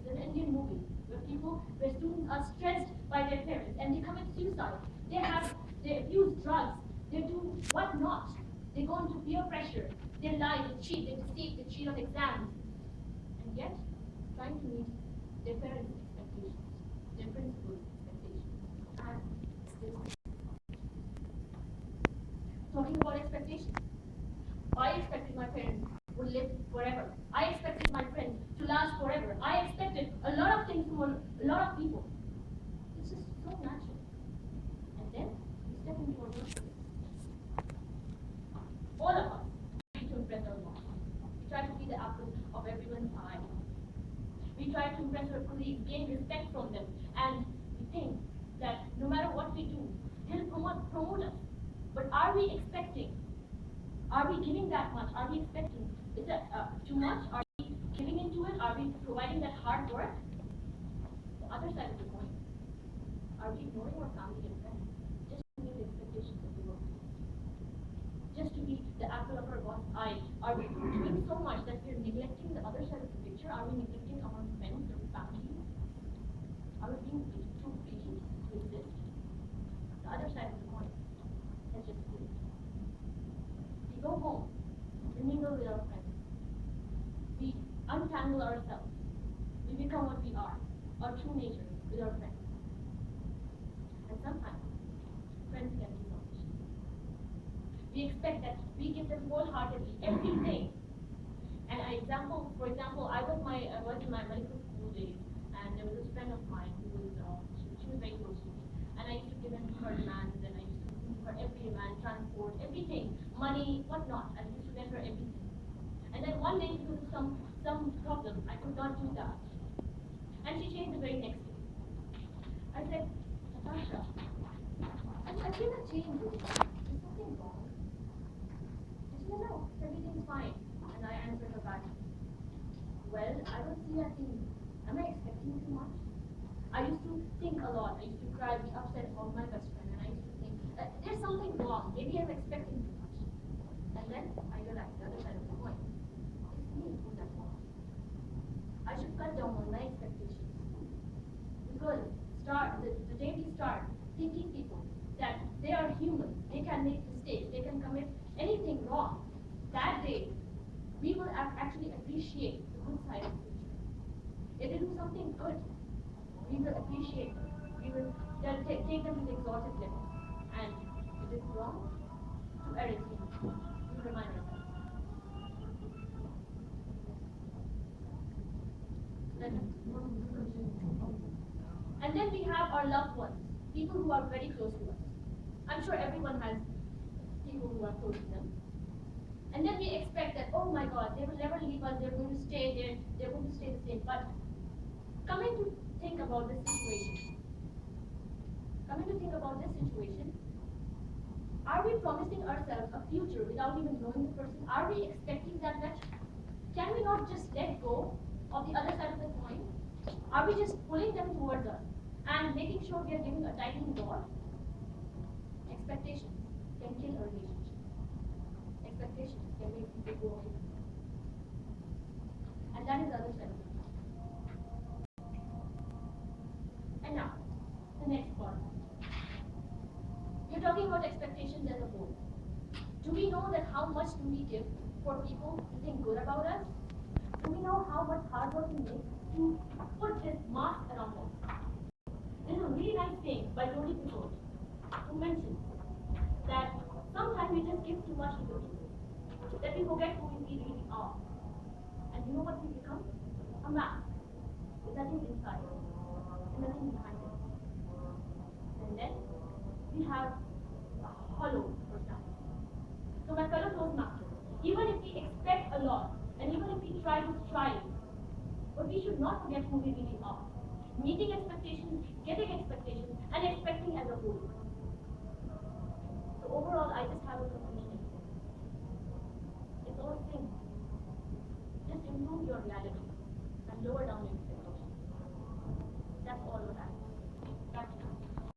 There's an Indian movie where students are stressed by their parents and they commit suicide. They abuse drugs. They do what not. They go into peer pressure. They lie, they cheat, they deceive, they cheat on exams. And yet, trying to meet their parents' expectations, their principals' expectations. And still talking about expectations. I expected my parents would live forever. I expected my friends to last forever. I expected a lot of things from a lot of people. It's just so natural. And then we step into our workplace. All of us try to impress our boss. We try to be the apple of everyone's eye. We try to impress our colleagues, gain respect from them, and we think that no matter what we do, they'll promote us. But are we expecting? Are we giving that much? Are we expecting? Is that too much? Are we giving into it? Are we providing that hard work? The other side of the coin. Are we ignoring our family and friends just to meet the expectations of the world? Just to be the apple of our God's eye? Are we doing so much that we're neglecting the other side of the picture? Are we neglecting our friends, our family? Are we being too patient to exist? The other side of the coin. Let's just do it. We go home, we mingle with our friends, we untangle ourselves, we become what we are, our true nature with our friends. And sometimes, friends can be selfish. We expect that we give them wholeheartedly everything. And for example, I was in my medical school days, and there was this friend of mine who was she was very close to me, and I used to give in her demands, and I used to give her every demand, transport, everything, money, whatnot. I used to get her everything. And then one day, because of some problem, I could not do that, and she changed the very next day. I said, Natasha, I cannot change this. Is something wrong? And she said, no, everything's fine. And I answered her back, well, I don't see a thing. Am I expecting too much? I used to think a lot. I used to cry, be upset about my best friend, and I used to think, there's something wrong. Maybe I'm expecting too much. And then I realized the other side of the coin. It's me who's at fault. I should cut down on my expectations. Because the day we start thinking people that they are human, they can make mistakes, they can commit anything wrong, that day we will actually appreciate the good side of the picture. If they do something good, we will appreciate them. We will take them to the exalted level. And if it's wrong, to err is human. We remind ourselves. And then we have our loved ones, people who are very close to us. I'm sure everyone has people who are close to them. And then we expect that, oh my God, they will never leave us, they're going to stay there, they're going to stay the same. But coming to think about this situation, are we promising ourselves a future without even knowing the person? Are we expecting that much? Can we not just let go of the other side of the coin? Are we just pulling them towards us and making sure we are giving a tightening rod? Expectations can kill a relationship. Expectations can make people go away. And that is the other side of it. And now, the next part. We're talking about expectations as a whole. Do we know that how much do we give for people to think good about us? Do we know how much hard work we make to put this mask around us? There's a really nice thing by Tony Picoult who mentions that sometimes we just give too much to the people, that we forget who we really are. And you know what we become? A mask with nothing inside and nothing behind it. And then we have a hollow personality. So my fellow toastmasters, even if we expect a lot, and even if we try to strive, but we should not forget who we really are. Meeting expectations, getting expectations, and expecting as a whole. So overall, I just have a conclusion. It's all same. Just improve your reality and lower down your